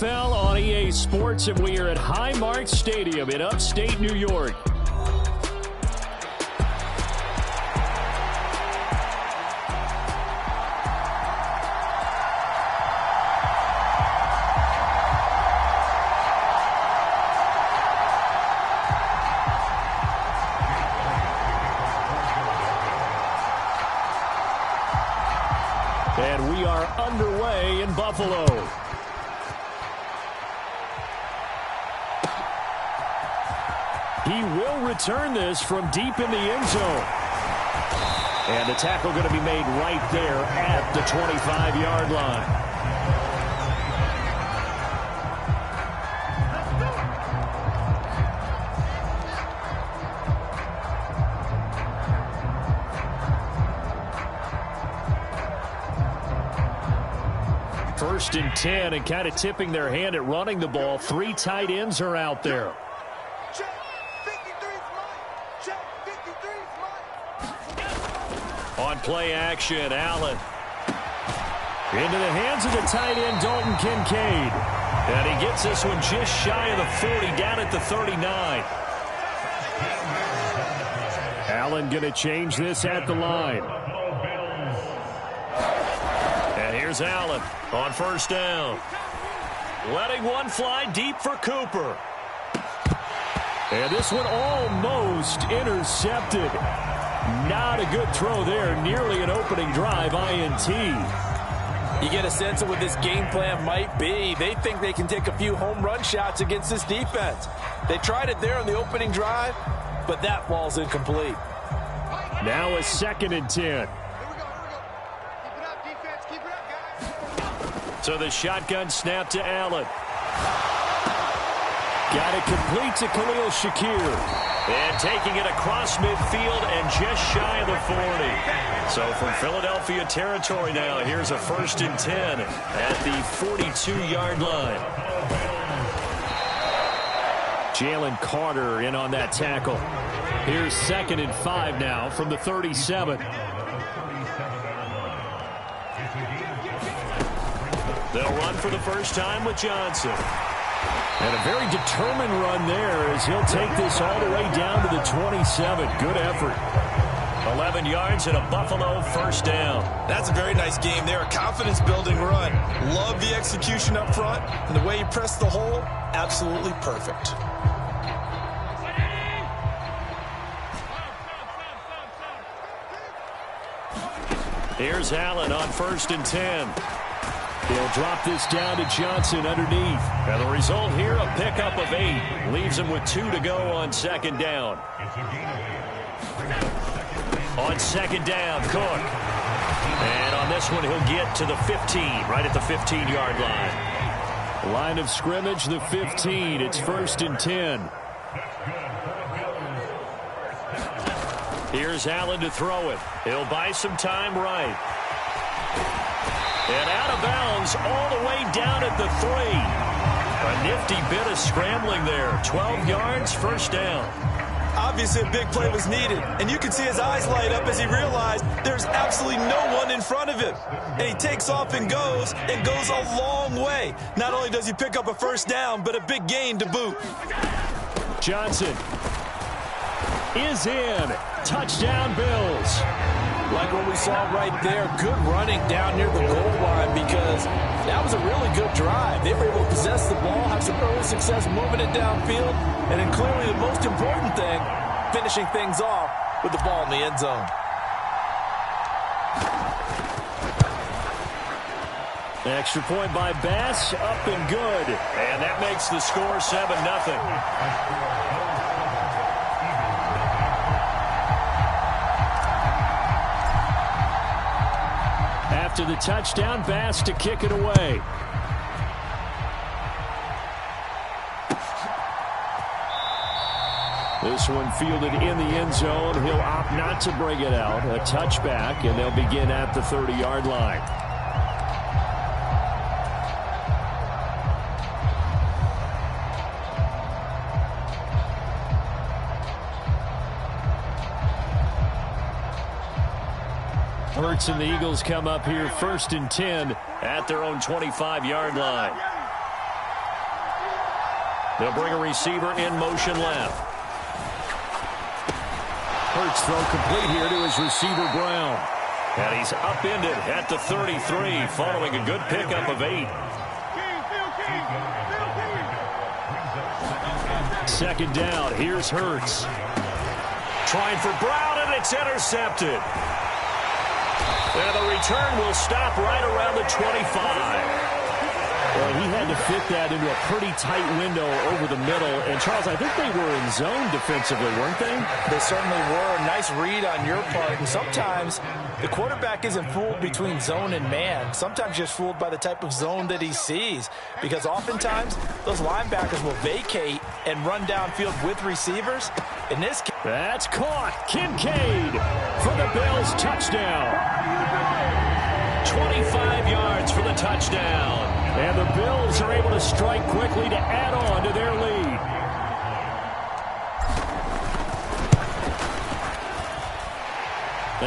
NFL on EA Sports, and we are at Highmark Stadium in upstate New York. And we are underway in Buffalo. He will return this from deep in the end zone. And the tackle going to be made right there at the 25-yard line. First and 10, and kind of tipping their hand at running the ball. 3 tight ends are out there. On play action, Allen. Into the hands of the tight end, Dalton Kincaid. And he gets this one just shy of the 40, down at the 39. Allen going to change this at the line. And here's Allen on first down. Letting one fly deep for Cooper. And this one almost intercepted. Not a good throw there. Nearly an opening drive INT. You get a sense of what this game plan might be. They think they can take a few home run shots against this defense. They tried it there on the opening drive, but that ball's incomplete. Now a 2nd and 10. So the shotgun snap to Allen. Got it complete to Khalil Shakir. And taking it across midfield and just shy of the 40. So from Philadelphia territory now, here's a 1st and 10 at the 42-yard line. Jalen Carter in on that tackle. Here's 2nd and 5 now from the 37. They'll run for the first time with Johnson. And a very determined run there as he'll take this all the way down to the 27. Good effort. 11 yards and a Buffalo first down. That's a very nice game there. A confidence-building run. Love the execution up front. And the way he pressed the hole, absolutely perfect. Here's Allen on 1st and 10. He'll drop this down to Johnson underneath. And the result here, a pickup of 8. Leaves him with 2 to go on 2nd down. On 2nd down, Cook. And on this one, he'll get to the 15, right at the 15-yard line. Line of scrimmage, the 15. It's 1st and 10. Here's Allen to throw it. He'll buy some time right. And out of bounds all the way down at the 3. A nifty bit of scrambling there. 12 yards, first down. Obviously, a big play was needed. And you can see his eyes light up as he realized there's absolutely no one in front of him. And he takes off and goes a long way. Not only does he pick up a first down, but a big gain to boot. Johnson is in. Touchdown, Bills. Like what we saw right there, good running down near the goal line because that was a really good drive. They were able to possess the ball, have some early success moving it downfield, and then clearly the most important thing, finishing things off with the ball in the end zone. Extra point by Bass, up and good. And that makes the score 7-0. After the touchdown, Bass to kick it away. This one fielded in the end zone. He'll opt not to bring it out. A touchback, and they'll begin at the 30-yard line. Hurts and the Eagles come up here 1st and 10 at their own 25-yard line. They'll bring a receiver in motion left. Hurts throw complete here to his receiver, Brown. And he's upended at the 33 following a good pickup of 8. Second down. Here's Hurts. Trying for Brown, and it's intercepted. And the return will stop right around the 25. Well, he had to fit that into a pretty tight window over the middle. And, Charles, I think they were in zone defensively, weren't they? They certainly were. Nice read on your part. And sometimes the quarterback isn't fooled between zone and man. Sometimes just fooled by the type of zone that he sees. Because oftentimes, those linebackers will vacate and run downfield with receivers. In this case, that's caught. Kincaid for the Bills touchdown. 25 yards for the touchdown. And the Bills are able to strike quickly to add on to their lead.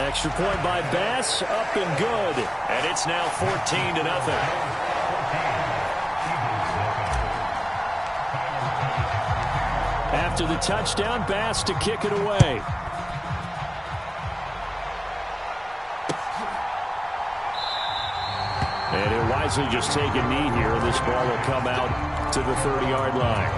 Extra point by Bass, up and good. And it's now 14-0. After the touchdown, Bass to kick it away. And he'll wisely just take a knee here, and this ball will come out to the 30-yard line.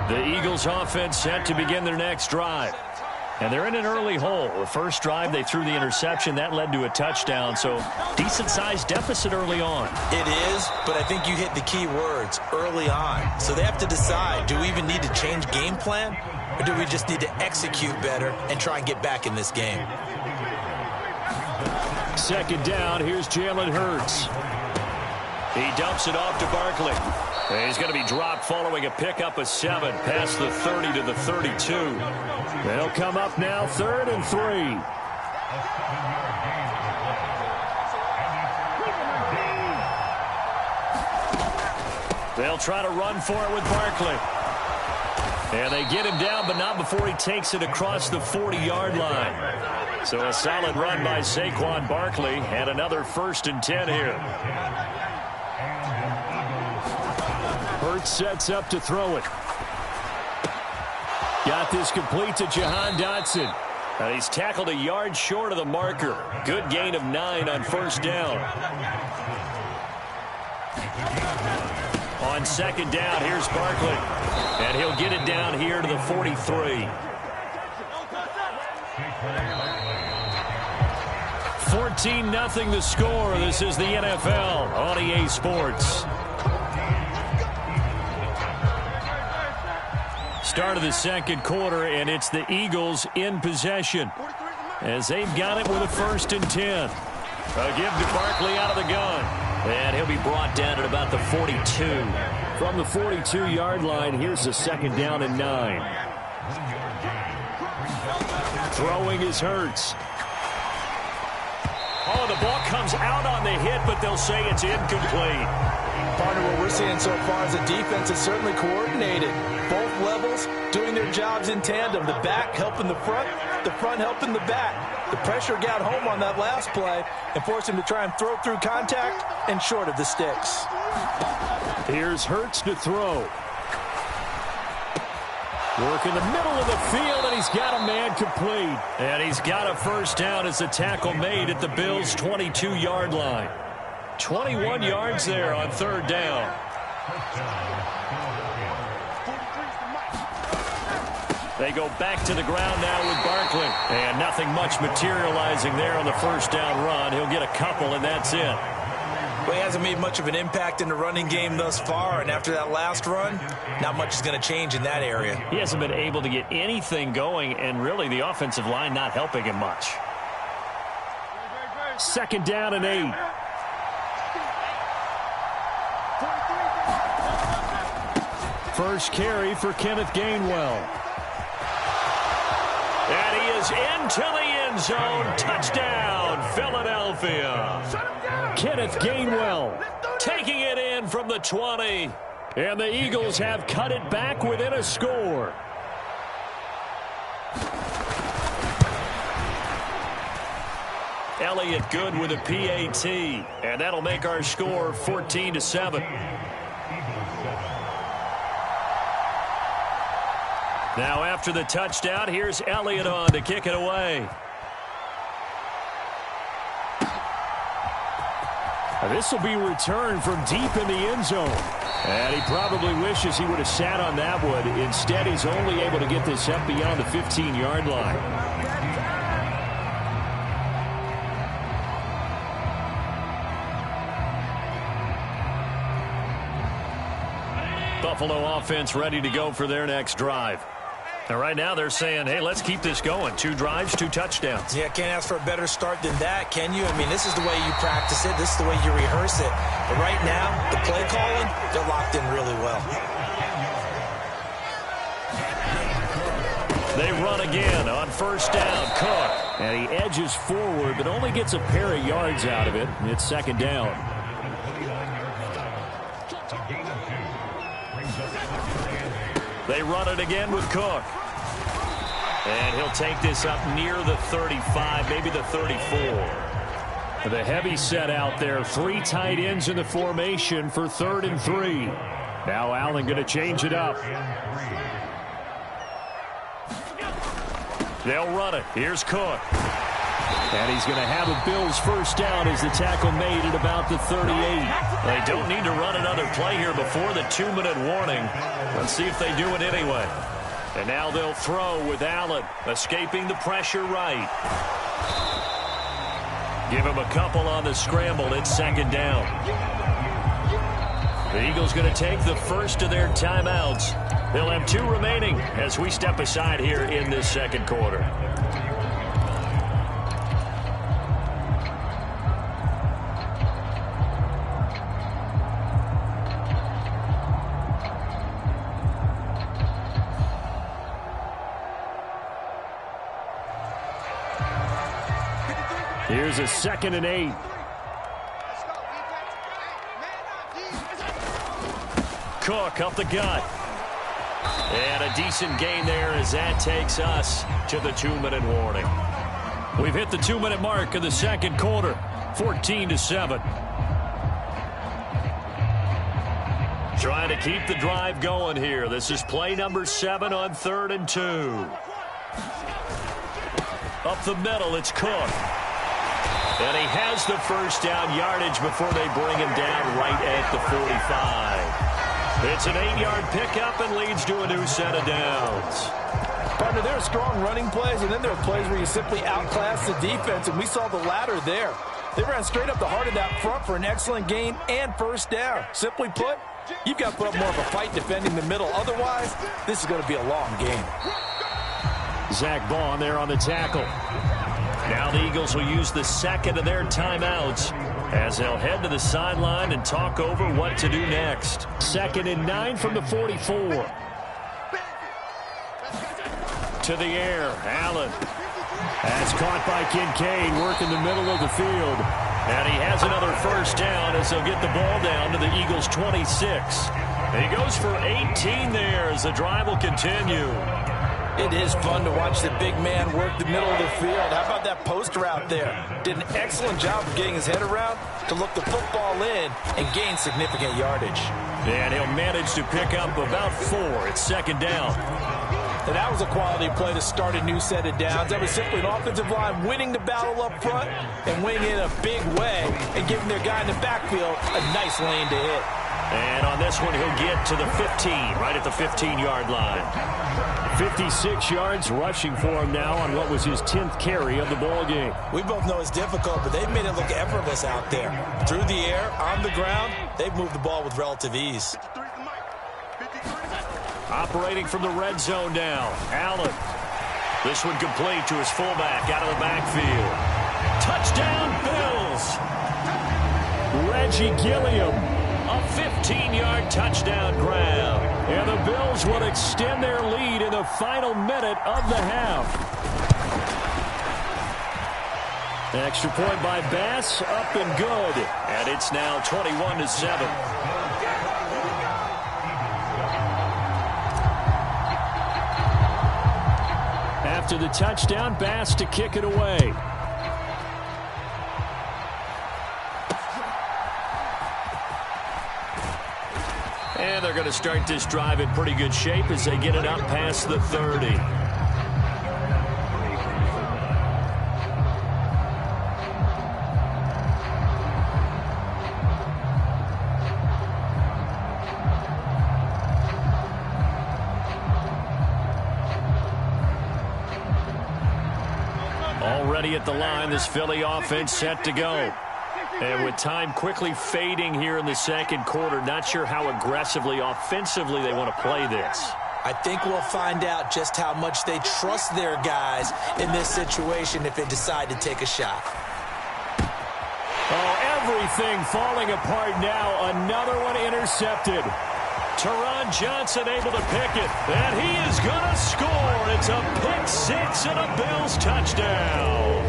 The Eagles offense set to begin their next drive. And they're in an early hole. The first drive, they threw the interception. That led to a touchdown, so decent-sized deficit early on. it is, but I think you hit the key words, early on. So they have to decide, do we even need to change game plan? Or do we just need to execute better and try and get back in this game? Second down, here's Jalen Hurts. He dumps it off to Barkley. And he's going to be dropped following a pickup of 7 past the 30 to the 32. They'll come up now 3rd and 3. They'll try to run for it with Barkley. And they get him down, but not before he takes it across the 40-yard line. So a solid run by Saquon Barkley, and another 1st and 10 here. Hurts sets up to throw it. Got this complete to Jahan Dotson. And he's tackled a yard short of the marker. Good gain of 9 on 1st down. On 2nd down, here's Barkley. And he'll get it down here to the 43. 14-0 the score. This is the NFL on EA Sports. Start of the 2nd quarter, and it's the Eagles in possession as they've got it with a 1st and 10. A give to Barkley out of the gun. And he'll be brought down at about the 42. From the 42-yard line, here's the 2nd down and 9. Throwing is Hurts. Oh, the ball comes out on the hit, but they'll say it's incomplete. Partner, what we're seeing so far is the defense is certainly coordinated. Both levels doing their jobs in tandem. The back helping the front helping the back. The pressure got home on that last play and forced him to try and throw through contact and short of the sticks. Here's Hurts to throw. Work in the middle of the field, and he's got a man complete. And he's got a 1st down as the tackle made at the Bills' 22-yard line. 21 yards there on 3rd down. They go back to the ground now with Barkley. And nothing much materializing there on the 1st down run. He'll get a couple, and that's it. Well, he hasn't made much of an impact in the running game thus far, and after that last run, not much is going to change in that area. He hasn't been able to get anything going, and really the offensive line not helping him much. 2nd down and 8. First carry for Kenneth Gainwell. And he is into the end zone. Touchdown, Philadelphia. Kenneth Gainwell taking it in from the 20. And the Eagles have cut it back within a score. Elliott good with a PAT. And that'll make our score 14-7. Now after the touchdown, here's Elliott on to kick it away. This will be returned from deep in the end zone. And he probably wishes he would have sat on that one. Instead, he's only able to get this up beyond the 15-yard line. Buffalo offense ready to go for their next drive. Now, right now, they're saying, hey, let's keep this going. 2 drives, 2 touchdowns. Yeah, can't ask for a better start than that, can you? I mean, this is the way you practice it. This is the way you rehearse it. But right now, the play calling, they're locked in really well. They run again on first down. Cook. And he edges forward, but only gets a pair of yards out of it. It's second down. They run it again with Cook. And he'll take this up near the 35, maybe the 34. The heavy set out there. 3 tight ends in the formation for 3rd and 3. Now Allen going to change it up. They'll run it. Here's Cook. And he's going to have a Bills first down as the tackle made at about the 38. They don't need to run another play here before the 2-minute warning. Let's see if they do it anyway. And now they'll throw with Allen, escaping the pressure right. Give him a couple on the scramble. It's second down. The Eagles going to take the first of their timeouts. They'll have 2 remaining as we step aside here in this second quarter. Here's a 2nd and 8. Cook up the gut. And a decent gain there as that takes us to the 2-minute warning. We've hit the 2-minute mark of the second quarter. 14-7. Trying to keep the drive going here. This is play number 7 on 3rd and 2. Up the middle, it's Cook. And he has the first down yardage before they bring him down right at the 45. It's an 8-yard pickup and leads to a new set of downs. Partner, there are strong running plays, and then there are plays where you simply outclass the defense, and we saw the latter there. They ran straight up the heart of that front for an excellent gain and first down. Simply put, you've got to put up more of a fight defending the middle. Otherwise, this is going to be a long game. Zach Vaughn there on the tackle. Now the Eagles will use the second of their timeouts as they'll head to the sideline and talk over what to do next. 2nd and 9 from the 44. To the air, Allen. That's caught by Kincaid, working the middle of the field. And he has another first down as they'll get the ball down to the Eagles' 26. He goes for 18 there as the drive will continue. It is fun to watch the big man work the middle of the field. How about that post route there? Did an excellent job of getting his head around to look the football in and gain significant yardage. And he'll manage to pick up about 4. It's second down. And that was a quality play to start a new set of downs. That was simply an offensive line winning the battle up front and winning in a big way and giving their guy in the backfield a nice lane to hit. And on this one, he'll get to the 15, right at the 15-yard line. 56 yards rushing for him now on what was his 10th carry of the ball game. We both know it's difficult, but they've made it look effortless out there. Through the air, on the ground, they've moved the ball with relative ease. Operating from the red zone now, Allen. This one complete to his fullback out of the backfield. Touchdown, Bills! Reggie Gilliam, a 15-yard touchdown grab. And the Bills will extend their lead in the final minute of the half. Extra point by Bass, up and good. And it's now 21-7. After the touchdown, Bass to kick it away. And they're going to start this drive in pretty good shape as they get it up past the 30. Already at the line, this Philly offense set to go. And with time quickly fading here in the second quarter, not sure how aggressively, offensively they want to play this. I think we'll find out just how much they trust their guys in this situation if they decide to take a shot. Oh, everything falling apart now. Another one intercepted. Teron Johnson able to pick it, and he is going to score. It's a pick six and a Bills touchdown.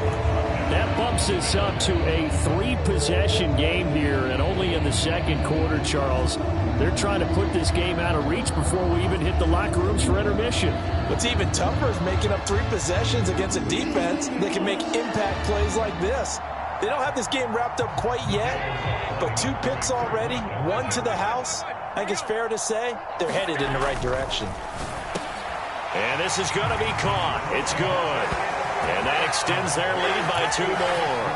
That bumps us up to a 3-possession game here, and only in the second quarter, Charles. They're trying to put this game out of reach before we even hit the locker rooms for intermission. What's even tougher is making up 3 possessions against a defense that can make impact plays like this. They don't have this game wrapped up quite yet, but 2 picks already, 1 to the house. I think it's fair to say they're headed in the right direction. And this is going to be caught. It's good. And that extends their lead by 2 more.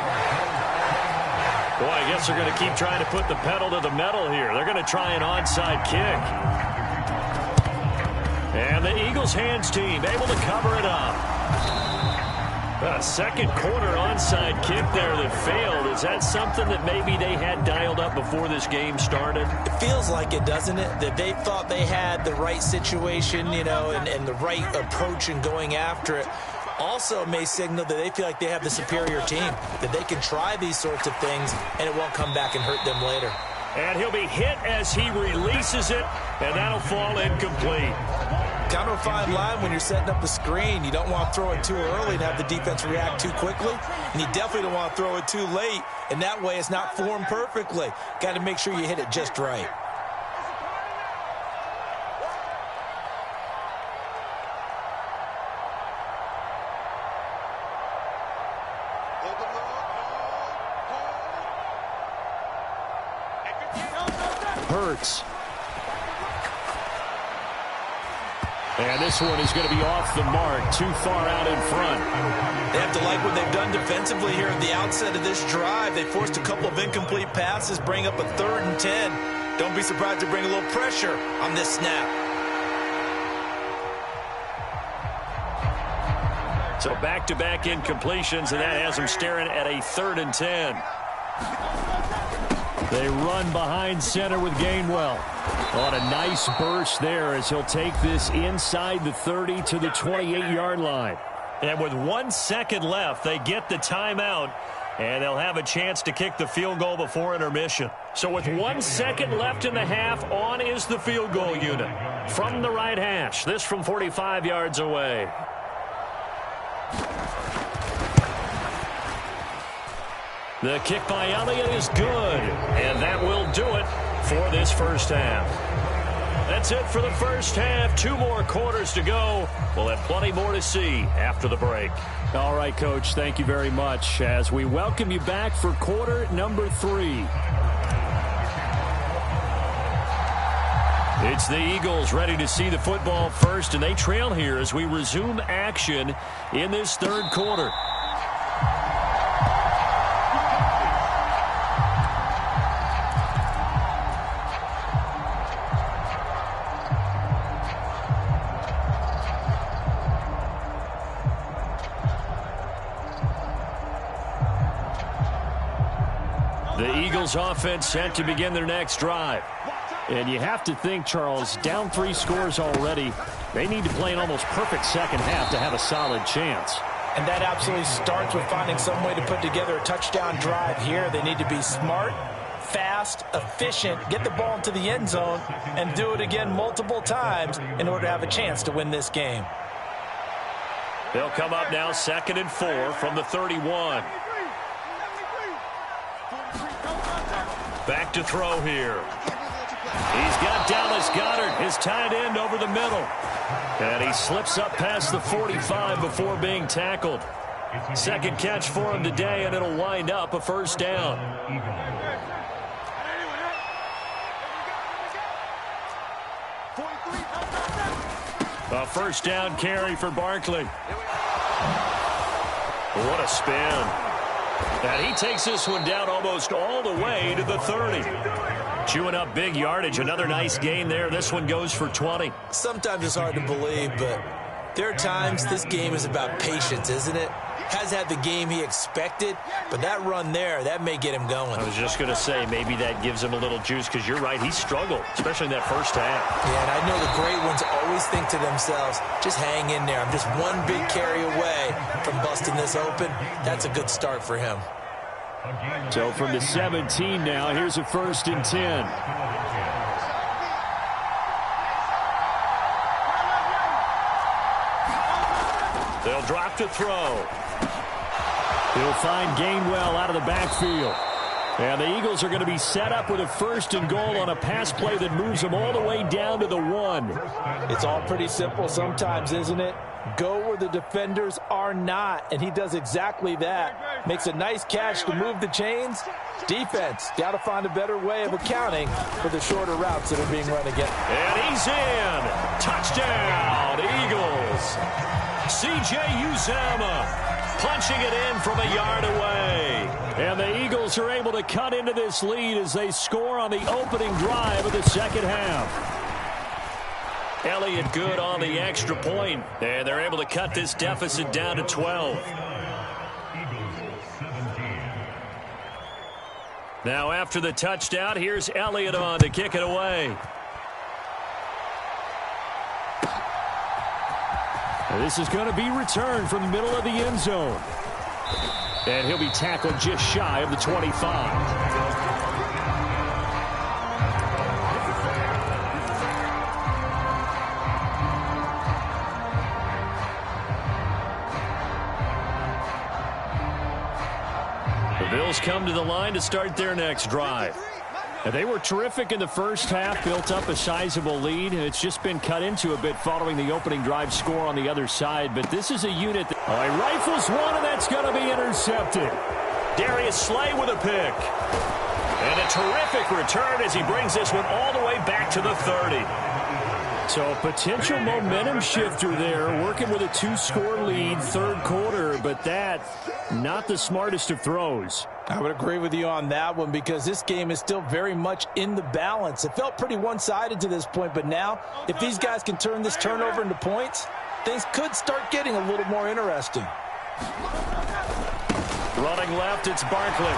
Boy, I guess they're going to keep trying to put the pedal to the metal here. They're going to try an onside kick. And the Eagles hands team able to cover it up. A second quarter onside kick there that failed. Is that something that maybe they had dialed up before this game started? It feels like it, doesn't it? That they thought they had the right situation, you know, and the right approach in going after it. Also may signal that they feel like they have the superior team, that they can try these sorts of things and it won't come back and hurt them later. And he'll be hit as he releases it, and that'll fall incomplete. Kind of a fine line when you're setting up the screen. You don't want to throw it too early and have the defense react too quickly, and you definitely don't want to throw it too late, and that way it's not formed perfectly. Got to make sure you hit it just right. Hurts. And this one is going to be off the mark, too far out in front. They have to like what they've done defensively here at the outset of this drive. They forced a couple of incomplete passes, bring up a 3rd and 10. Don't be surprised to bring a little pressure on this snap. So back-to-back incompletions, and that has them staring at a 3rd and 10. They run behind center with Gainwell. On a nice burst there as he'll take this inside the 30 to the 28-yard line. And with 1 second left, they get the timeout, and they'll have a chance to kick the field goal before intermission. So with 1 second left in the half, on is the field goal unit. From the right hash, this from 45 yards away. The kick by Elliott is good, and that will do it for this first half. That's it for the first half. 2 more quarters to go. We'll have plenty more to see after the break. All right, Coach, thank you very much as we welcome you back for quarter number 3. It's the Eagles ready to see the football first, and they trail here as we resume action in this 3rd quarter. The Eagles offense set to begin their next drive. And you have to think, Charles, down 3 scores already. They need to play an almost perfect second half to have a solid chance. And that absolutely starts with finding some way to put together a touchdown drive here. They need to be smart, fast, efficient, get the ball into the end zone, and do it again multiple times in order to have a chance to win this game. They'll come up now 2nd and 4 from the 31. Back to throw here. He's got Dallas Goedert, his tight end, over the middle. And he slips up past the 45 before being tackled. 2nd catch for him today, and it'll wind up a first down. A first down carry for Barkley. What a spin. And he takes this one down almost all the way to the 30. Chewing up big yardage. Another nice gain there. This one goes for 20. Sometimes it's hard to believe, but there are times this game is about patience, isn't it? Has had the game he expected, but that run there, that may get him going. I was just going to say, maybe that gives him a little juice, because you're right, he struggled, especially in that first half. Yeah, and I know the great ones always think to themselves, just hang in there. I'm just one big carry away from busting this open. That's a good start for him. So from the 17 now, here's a 1st and 10. They'll drop to throw. He'll find Gainwell out of the backfield. And the Eagles are going to be set up with a 1st and goal on a pass play that moves them all the way down to the 1. It's all pretty simple sometimes, isn't it? Go where the defenders are not, and he does exactly that. Makes a nice catch to move the chains. Defense, got to find a better way of accounting for the shorter routes that are being run again. And he's in. Touchdown, Eagles. C.J. Uzama punching it in from a yard away. And the Eagles are able to cut into this lead as they score on the opening drive of the second half. Elliott good on the extra point, and they're able to cut this deficit down to 12. Now after the touchdown, here's Elliott on to kick it away. This is going to be returned from the middle of the end zone. And he'll be tackled just shy of the 25. The Bills come to the line to start their next drive. And they were terrific in the first half, built up a sizable lead, and it's just been cut into a bit following the opening drive score on the other side. But this is a unit that rifles one, and that's going to be intercepted. Darius Slay with a pick. And a terrific return as he brings this one all the way back to the 30. So a potential momentum shifter there, working with a 2-score lead, third quarter, but that, not the smartest of throws. I would agree with you on that one because this game is still very much in the balance. It felt pretty one-sided to this point, but now if these guys can turn this turnover into points, things could start getting a little more interesting. Running left, it's Barkley.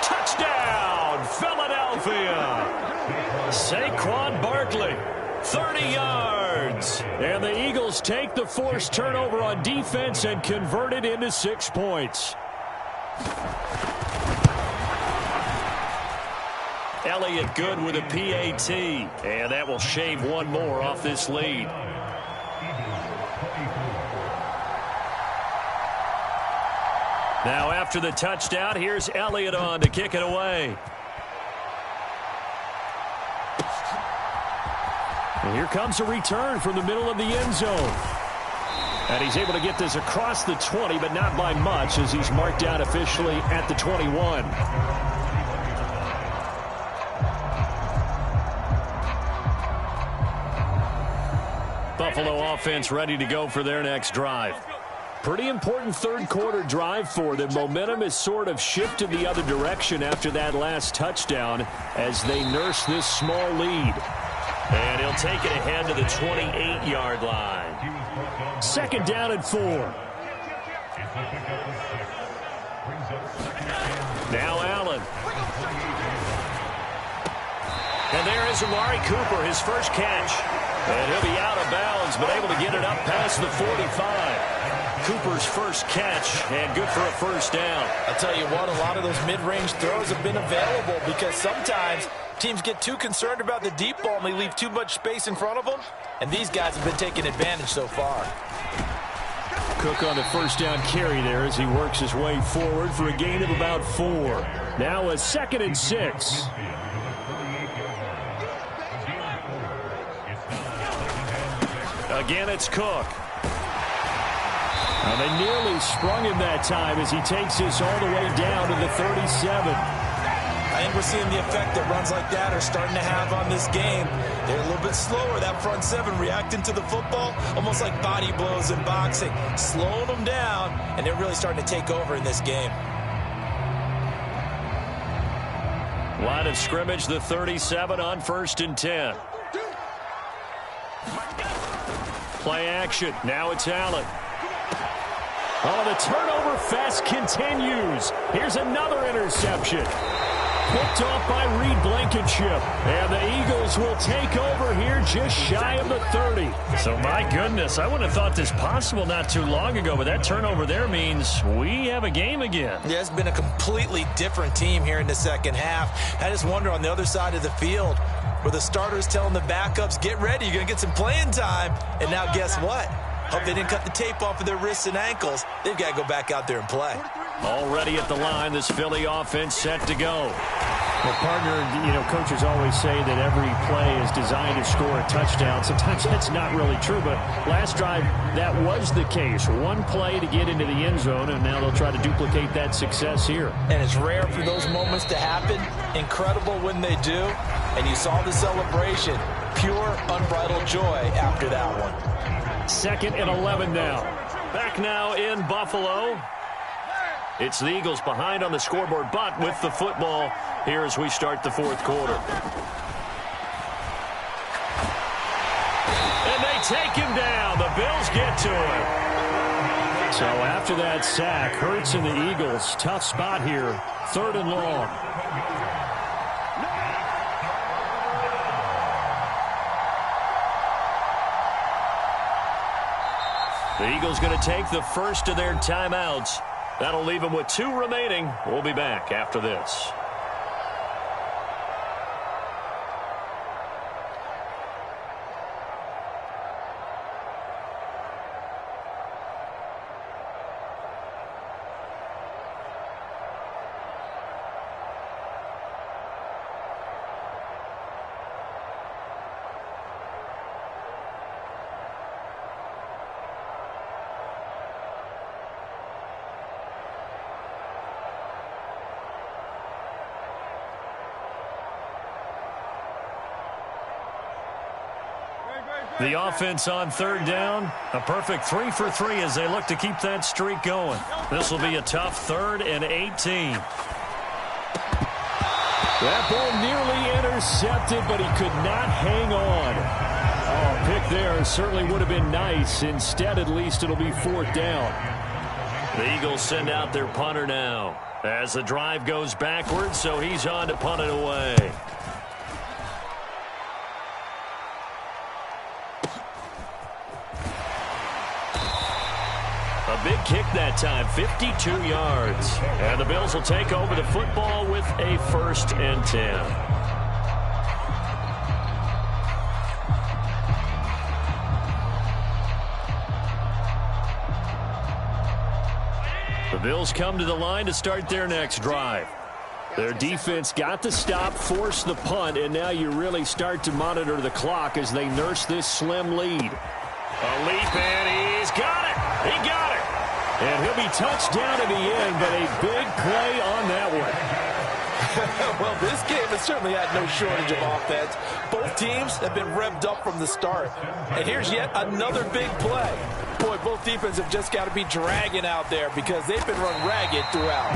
Touchdown, Philadelphia! Saquon Barkley, 30 yards. And the Eagles take the forced turnover on defense and convert it into 6 points. Elliott good with a PAT. And that will shave one more off this lead. Now after the touchdown, here's Elliott on to kick it away. And here comes a return from the middle of the end zone. And he's able to get this across the 20, but not by much as he's marked down officially at the 21. Buffalo offense ready to go for their next drive. Pretty important third quarter drive for them. Momentum has sort of shifted the other direction after that last touchdown as they nurse this small lead. And he'll take it ahead to the 28-yard line. 2nd down and 4. Now Allen. And there is Amari Cooper, his first catch. And he'll be out of bounds, but able to get it up past the 45. Cooper's first catch, and good for a first down. I'll tell you what, a lot of those mid-range throws have been available because sometimes teams get too concerned about the deep ball and they leave too much space in front of them, and these guys have been taking advantage so far. Cook on the first down carry there as he works his way forward for a gain of about 4. Now a 2nd and 6. Again, it's Cook. Now, they nearly sprung him that time as he takes this all the way down to the 37. I think we're seeing the effect that runs like that are starting to have on this game. They're a little bit slower, that front seven, reacting to the football, almost like body blows in boxing, slowing them down, and they're really starting to take over in this game. Line of scrimmage, the 37 on 1st and 10. Play action. Now it's Allen. Oh, the turnover fest continues. Here's another interception. Picked off by Reed Blankenship. And the Eagles will take over here just shy of the 30. So, my goodness, I wouldn't have thought this possible not too long ago, but that turnover there means we have a game again. Yeah, it's been a completely different team here in the second half. I just wonder on the other side of the field where the starters telling the backups, get ready, you're going to get some playing time. And now guess what? Hope they didn't cut the tape off of their wrists and ankles. They've got to go back out there and play. Already at the line, this Philly offense set to go. Well, partner, coaches always say that every play is designed to score a touchdown. Sometimes that's not really true, but last drive, that was the case. One play to get into the end zone, and now they'll try to duplicate that success here. And it's rare for those moments to happen. Incredible when they do. And you saw the celebration. Pure, unbridled joy after that one. 2nd and 11 now. Back now in Buffalo. It's the Eagles behind on the scoreboard, but with the football here as we start the 4th quarter. And they take him down. The Bills get to him. So after that sack, Hurts and the Eagles, tough spot here. 3rd and long. The Eagles going to take the first of their timeouts. That'll leave them with 2 remaining. We'll be back after this. The offense on 3rd down, a perfect 3 for 3 as they look to keep that streak going. This will be a tough 3rd and 18. That ball nearly intercepted, but he could not hang on. Oh, pick there certainly would have been nice. Instead, at least it'll be 4th down. The Eagles send out their punter now as the drive goes backwards, so he's on to punt it away. A big kick that time, 52 yards. And the Bills will take over the football with a 1st and 10. The Bills come to the line to start their next drive. Their defense got the stop, forced the punt, and now you really start to monitor the clock as they nurse this slim lead. A leap, and he's got it. He got it. And he'll be touched down in the end, but a big play on that one. Well, this game has certainly had no shortage of offense. Both teams have been revved up from the start. And here's yet another big play. Boy, both defenses have just got to be dragging out there because they've been run ragged throughout.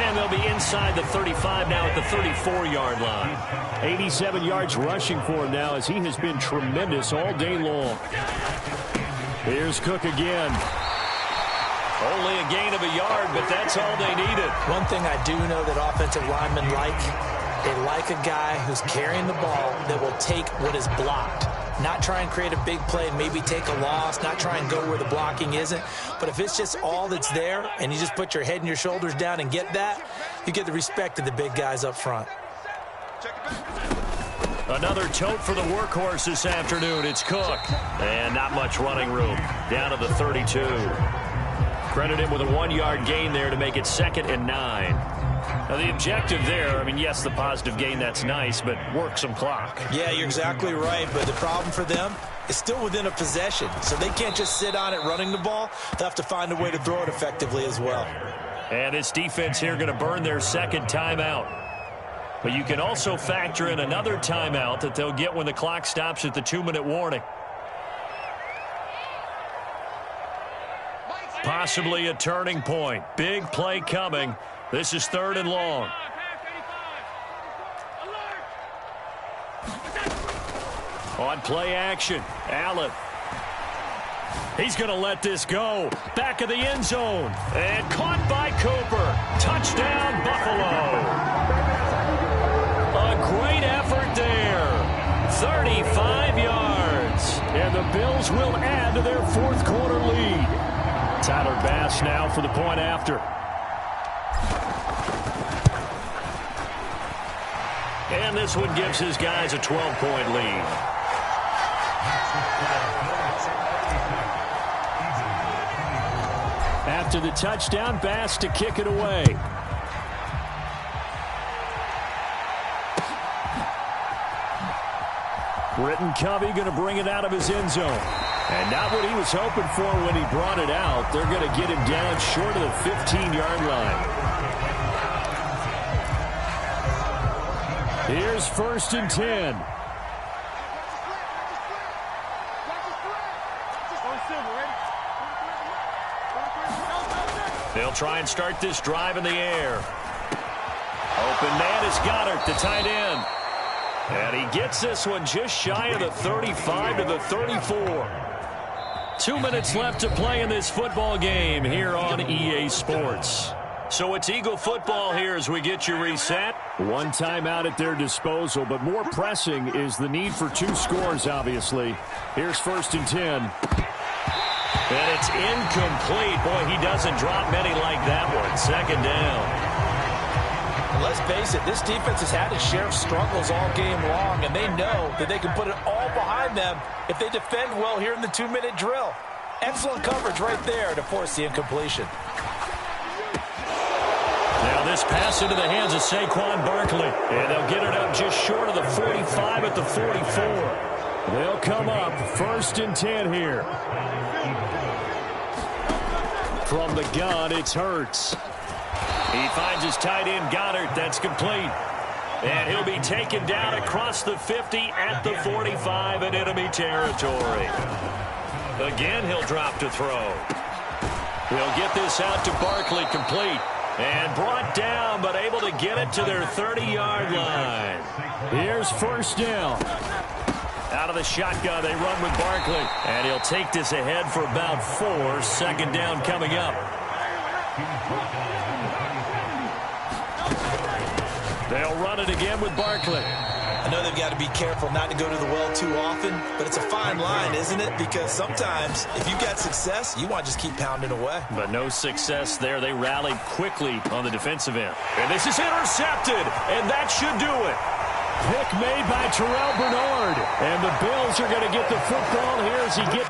And they'll be inside the 35 now at the 34-yard line. 87 yards rushing for him now as he has been tremendous all day long. Here's Cook again. Only a gain of a yard, but that's all they needed. One thing I do know that offensive linemen like, they like a guy who's carrying the ball that will take what is blocked. Not try and create a big play and maybe take a loss, not try and go where the blocking isn't. But if it's just all that's there and you just put your head and your shoulders down and get that, you get the respect of the big guys up front. Another tote for the workhorse this afternoon. It's Cook. And not much running room. Down to the 32. Credit him with a 1-yard gain there to make it 2nd and 9. Now, the objective there, I mean, yes, the positive gain, that's nice, but work some clock. Yeah, you're exactly right, but the problem for them is still within a possession, so they can't just sit on it running the ball. They'll have to find a way to throw it effectively as well. And this defense here going to burn their 2nd timeout. But you can also factor in another timeout that they'll get when the clock stops at the 2-minute warning. Possibly a turning point. Big play coming. This is 3rd and long. On play action, Allen. He's going to let this go. Back of the end zone. And caught by Cooper. Touchdown, Buffalo. A great effort there. 35 yards. And the Bills will add to their 4th quarter lead. Tyler Bass now for the point after. And this one gives his guys a 12-point lead. After the touchdown, Bass to kick it away. Britton Covey going to bring it out of his end zone. And not what he was hoping for when he brought it out. They're going to get him down short of the 15-yard line. Here's 1st and 10. They'll try and start this drive in the air. Open man is Goddard, the tight end. And he gets this one just shy of the 35 to the 34. 2 minutes left to play in this football game here on EA Sports. So it's Eagle football here as we get you reset. One timeout at their disposal, but more pressing is the need for 2 scores, obviously. Here's 1st and 10. And it's incomplete. Boy, he doesn't drop many like that one. 2nd down. Let's face it, this defense has had its share of struggles all game long, and they know that they can put it all behind them if they defend well here in the 2-minute drill. Excellent coverage right there to force the incompletion. Now this pass into the hands of Saquon Barkley, and they'll get it up just short of the 45 at the 44. They'll come up 1st and 10 here. From the gun, it's Hurts. He finds his tight end, Goddard. That's complete. And he'll be taken down across the 50 at the 45 in enemy territory. Again, he'll drop to throw. He'll get this out to Barkley, complete. And brought down, but able to get it to their 30-yard line. Here's 1st down. Out of the shotgun, they run with Barkley. And he'll take this ahead for about 4. 2nd down coming up. They'll run it again with Barkley. I know they've got to be careful not to go to the well too often, but it's a fine line, isn't it? Because sometimes, if you've got success, you want to just keep pounding away. But no success there. They rallied quickly on the defensive end. And this is intercepted, and that should do it. Pick made by Terrell Bernard. And the Bills are going to get the football here as he gets...